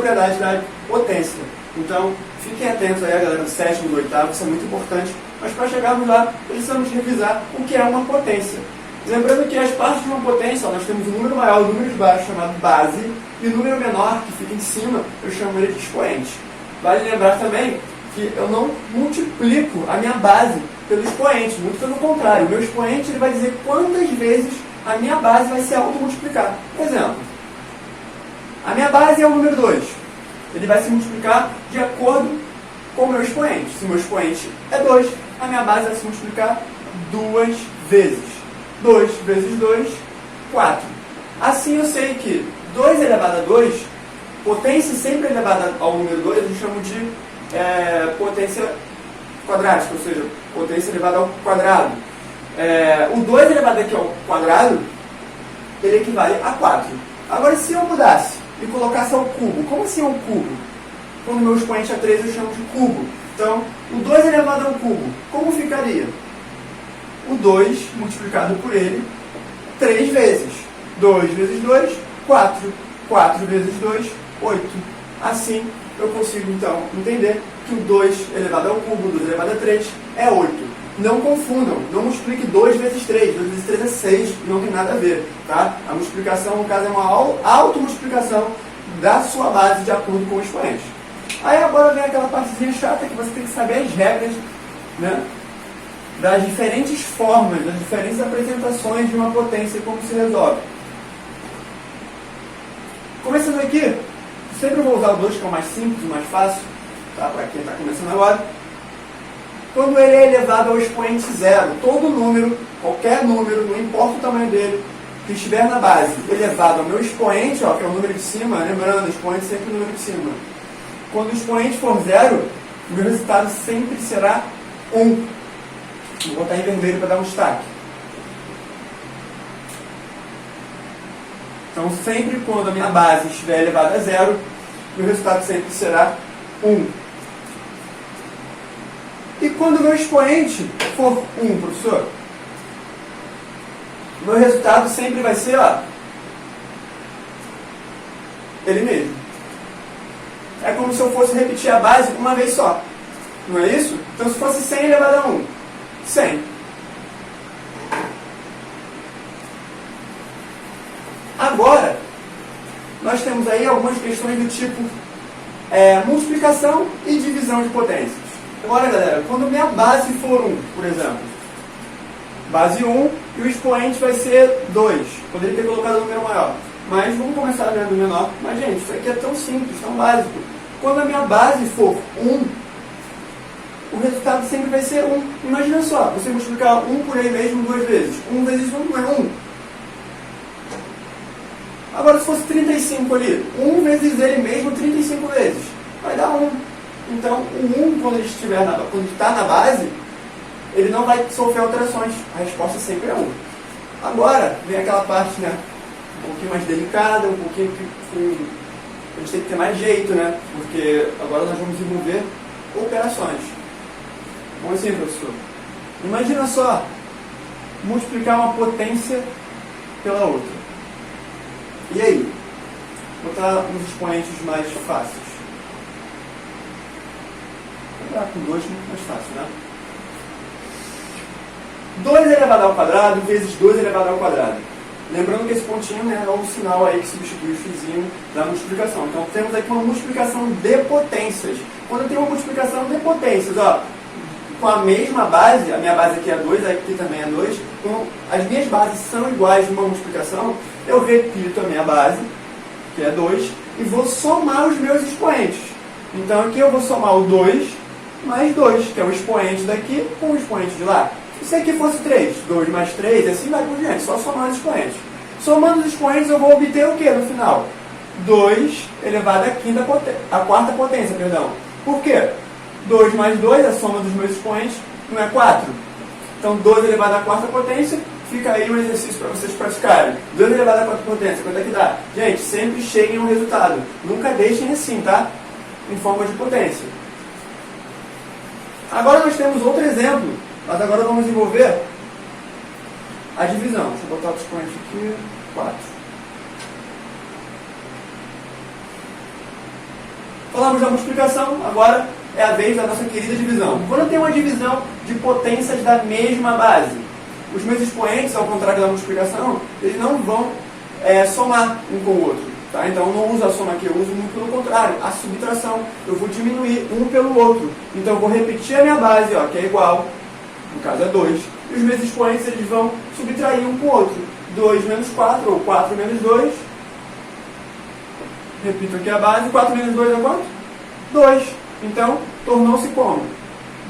propriedade da potência. Então, fiquem atentos aí, a galera do sétimo e do oitavo, isso é muito importante. Mas para chegarmos lá, precisamos revisar o que é uma potência. Lembrando que as partes de uma potência, nós temos um número maior, um número de baixo, chamado base, e o número menor, que fica em cima, eu chamo ele de expoente. Vale lembrar também que eu não multiplico a minha base pelo expoente, muito pelo contrário. O meu expoente ele vai dizer quantas vezes a minha base vai se automultiplicar. Por exemplo, a minha base é o número 2. Ele vai se multiplicar de acordo com o meu expoente. Se o meu expoente é 2, a minha base vai se multiplicar 2 vezes. 2 vezes 2, 4. Assim eu sei que 2 elevado a 2, potência sempre elevada ao número 2, eu chamo de potência quadrática, ou seja, potência elevada ao quadrado. O 2 elevado aqui ao quadrado, ele equivale a 4. Agora, se eu mudasse e colocasse ao cubo, como assim ao cubo? Quando o meu expoente é 3, eu chamo de cubo. Então, o 2 elevado ao cubo, como ficaria? O 2 multiplicado por ele 3 vezes. 2 vezes 2, 4. 4 vezes 2, 8. Assim, eu consigo, então, entender que o 2 elevado ao cubo, 2 elevado a 3, é 8. Não confundam, não multiplique 2 vezes 3. 2 vezes 3 é 6, não tem nada a ver. Tá? A multiplicação, no caso, é uma automultiplicação da sua base de acordo com o expoente. Aí agora vem aquela partezinha chata que você tem que saber as regras, né, das diferentes formas, das diferentes apresentações de uma potência e como se resolve. Começando aqui, sempre vou usar o 2, que é o mais simples, o mais fácil, tá? Para quem está começando agora. Quando ele é elevado ao expoente zero, todo número, qualquer número, não importa o tamanho dele, que estiver na base, elevado ao meu expoente, ó, que é o número de cima, lembrando, o expoente sempre o número de cima. Quando o expoente for zero, o meu resultado sempre será 1. Vou botar em vermelho para dar um destaque. Então, sempre quando a minha base estiver elevada a zero, meu resultado sempre será 1. E quando o meu expoente for 1, professor, o meu resultado sempre vai ser, ó, ele mesmo. É como se eu fosse repetir a base uma vez só. Não é isso? Então, se fosse 100 elevado a 1, 100. Agora, nós temos aí algumas questões do tipo multiplicação e divisão de potências. Agora, galera, quando minha base for 1, por exemplo, base 1 e o expoente vai ser 2. Poderia ter colocado um número maior. Mas vamos começar vendo o menor. Mas, gente, isso aqui é tão simples, tão básico. Quando a minha base for 1, o resultado sempre vai ser 1. Imagina só, você multiplicar 1 por ele mesmo 2 vezes. 1 vezes 1 não é 1. Agora, se fosse 35 ali, 1 vezes ele mesmo 35 vezes, vai dar 1. Então, o 1, quando ele está na base, ele não vai sofrer alterações. A resposta sempre é 1. Agora, vem aquela parte, né, um pouquinho mais delicada, um pouquinho que a gente tem que ter mais jeito, né? Porque agora nós vamos desenvolver operações. Como assim, professor? Imagina só, multiplicar uma potência pela outra. E aí? Vou botar uns expoentes mais fáceis. Vou botar com 2 muito mais fácil, né? 2 elevado ao quadrado vezes 2 elevado ao quadrado. Lembrando que esse pontinho, né, é um sinal aí que substitui o xizinho da multiplicação. Então temos aqui uma multiplicação de potências. Quando eu tenho uma multiplicação de potências, ó, com a mesma base, a minha base aqui é 2, aqui também é 2, então as minhas bases são iguais de uma multiplicação, eu repito a minha base, que é 2, e vou somar os meus expoentes. Então aqui eu vou somar o 2 mais 2, que é o expoente daqui com o expoente de lá. Se aqui fosse 3, 2 mais 3, assim vai por diante, só somar os expoentes. Somando os expoentes, eu vou obter o que no final? 2 elevado à quarta potência, perdão. Por quê? 2 mais 2, a soma dos meus expoentes, não é 4. Então, 2 elevado à quarta potência, fica aí um exercício para vocês praticarem. 2 elevado à quarta potência, quanto é que dá? Gente, sempre cheguem a um resultado. Nunca deixem assim, tá? Em forma de potência. Agora nós temos outro exemplo. Mas agora vamos desenvolver a divisão. Deixa eu botar o expoente aqui. 4. Falamos da multiplicação, agora é a vez da nossa querida divisão. Quando eu tenho uma divisão de potências da mesma base, os meus expoentes, ao contrário da multiplicação, eles não vão somar um com o outro. Tá? Então eu não uso a soma aqui, eu uso muito pelo contrário, a subtração. Eu vou diminuir um pelo outro. Então eu vou repetir a minha base, ó, que é igual, no caso é 2, e os meus expoentes eles vão subtrair um com o outro. 2 menos 4, ou 4 menos 2. Repito aqui a base, 4 menos 2 é quanto? 2. Então, tornou-se como?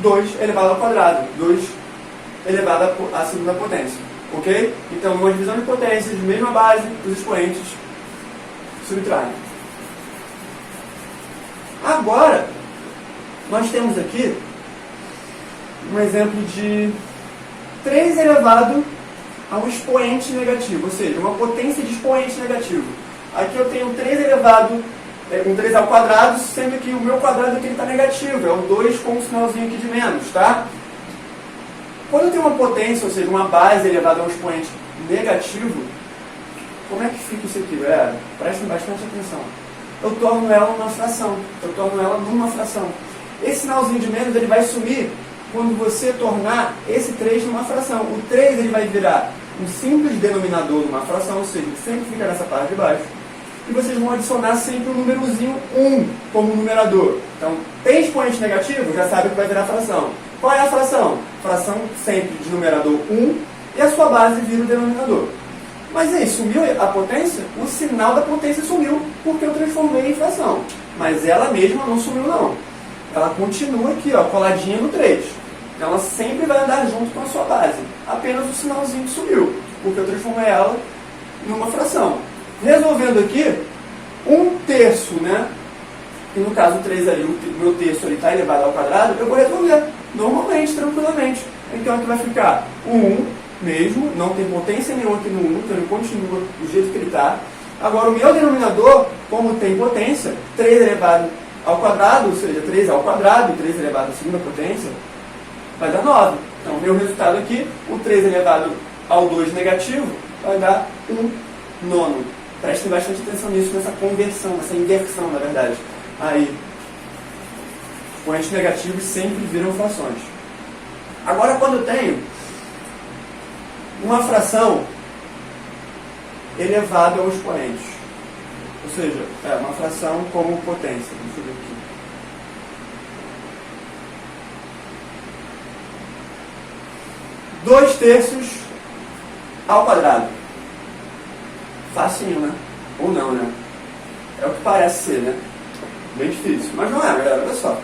2 elevado ao quadrado. 2 elevado à segunda potência. Ok? Então, uma divisão de potências, mesma base, os expoentes subtraem. Agora, nós temos aqui um exemplo de 3 elevado a um expoente negativo, ou seja, uma potência de expoente negativo. Aqui eu tenho 3 elevado, um 3 ao quadrado, sendo que o meu quadrado aqui está negativo, é o 2 com um sinalzinho aqui de menos, tá? Quando eu tenho uma potência, ou seja, uma base elevada a um expoente negativo, como é que fica isso aqui, galera? Prestem bastante atenção. Eu torno ela uma fração, eu torno ela numa fração. Esse sinalzinho de menos ele vai sumir quando você tornar esse 3 numa fração. O 3 ele vai virar um simples denominador numa fração, ou seja, sempre fica nessa parte de baixo. E vocês vão adicionar sempre o númerozinho 1 como numerador. Então, tem expoente negativo, já sabe que vai virar fração. Qual é a fração? Fração sempre de numerador 1 e a sua base vira o denominador. Mas aí, sumiu a potência? O sinal da potência sumiu porque eu transformei em fração. Mas ela mesma não sumiu não. Ela continua aqui, ó, coladinha no 3. Então ela sempre vai andar junto com a sua base. Apenas o sinalzinho que sumiu, porque eu transformei ela numa fração. Resolvendo aqui, 1/3, né? E no caso 3 ali, o meu terço ali está elevado ao quadrado, eu vou resolver normalmente, tranquilamente. Então aqui vai ficar o 1 mesmo, não tem potência nenhuma aqui no 1, então ele continua do jeito que ele está. Agora o meu denominador, como tem potência, 3 elevado ao quadrado, ou seja, 3 ao quadrado, 3 elevado à segunda potência, vai dar 9. Então, meu resultado aqui, o 3 elevado ao 2 negativo, vai dar 1/9. Prestem bastante atenção nisso, nessa conversão, nessa inversão, na verdade. Aí, expoentes negativos sempre viram frações. Agora, quando eu tenho uma fração elevada ao expoente, ou seja, uma fração como potência. Deixa eu ver aqui. Dois terços ao quadrado. Facinho, né? Ou não, né? É o que parece ser, né? Bem difícil. Mas não é, galera. Olha só.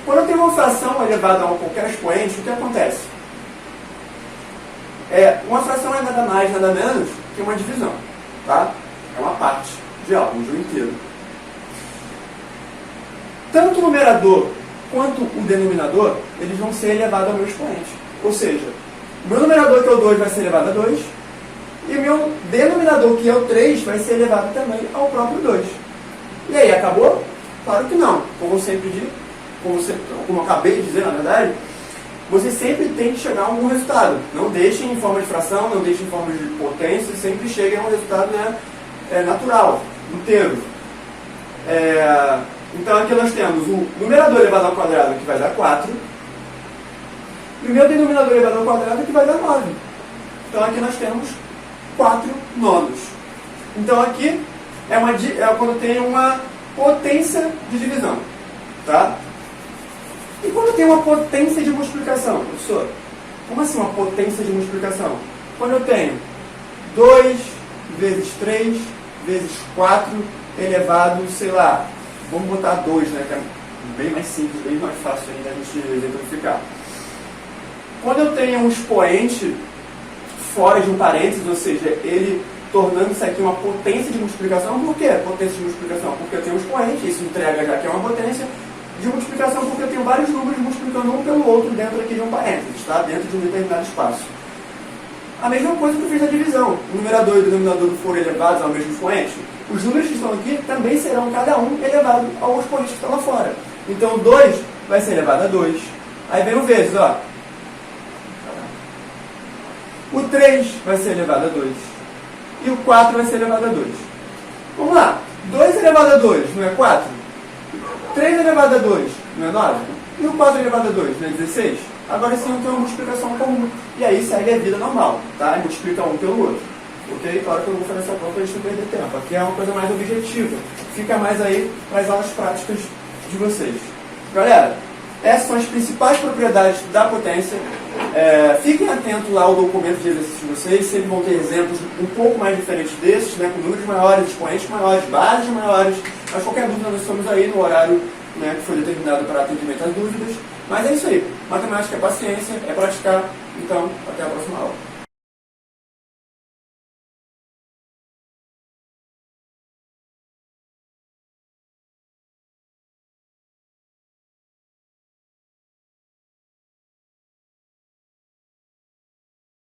Quando eu tenho uma fração elevada a qualquer expoente, o que acontece? Uma fração é nada mais, nada menos que uma divisão. Tá? É uma parte de algo, de um inteiro. Tanto o numerador quanto o denominador, eles vão ser elevados ao meu expoente. Ou seja, o meu numerador, que é o 2, vai ser elevado a 2, e o meu denominador, que é o 3, vai ser elevado também ao próprio 2. E aí, acabou? Claro que não. Como eu sempre digo, como eu acabei de dizer, na verdade, você sempre tem que chegar a algum resultado. Não deixem em forma de fração, não deixem em forma de potência, sempre cheguem a um resultado natural, inteiro. Então aqui nós temos o numerador elevado ao quadrado, que vai dar 4, e o meu denominador elevado ao quadrado, que vai dar 9. Então aqui nós temos 4/9. Então aqui é quando tem uma potência de divisão. Tá? E quando tem uma potência de multiplicação? Professor, como assim uma potência de multiplicação? Quando eu tenho 2 vezes 3 vezes 4 elevado, sei lá, vamos botar 2, né, que é bem mais simples, bem mais fácil ainda a gente exemplificar. Quando eu tenho um expoente fora de um parênteses, ou seja, ele tornando isso aqui uma potência de multiplicação, por quê? Potência de multiplicação? Porque eu tenho um expoente, isso entrega já que é uma potência de multiplicação, porque eu tenho vários números multiplicando um pelo outro dentro aqui de um parênteses, tá? Dentro de um determinado espaço. A mesma coisa que eu fiz na divisão. O numerador e o denominador forem elevados ao mesmo expoente, os números que estão aqui também serão cada um elevado ao expoente que está lá fora. Então o 2 vai ser elevado a 2. Aí vem o vezes, ó. O 3 vai ser elevado a 2. E o 4 vai ser elevado a 2. Vamos lá. 2 elevado a 2 não é 4? 3 elevado a 2 não é 9? E o 4 elevado a 2 não é 16? Agora sim eu tenho uma multiplicação comum. E aí segue a vida normal, tá? E multiplica um pelo outro. Ok? Claro que eu não vou fazer essa conta para a gente não perder tempo. Aqui é uma coisa mais objetiva. Fica mais aí para as aulas práticas de vocês. Galera, essas são as principais propriedades da potência. Fiquem atentos lá ao documento de exercício de vocês, sempre vão ter exemplos um pouco mais diferentes desses, né, com números maiores, expoentes maiores, bases maiores, mas qualquer dúvida nós estamos aí no horário, né, que foi determinado para atendimento às dúvidas. Mas é isso aí, matemática é paciência, é praticar, então até a próxima aula.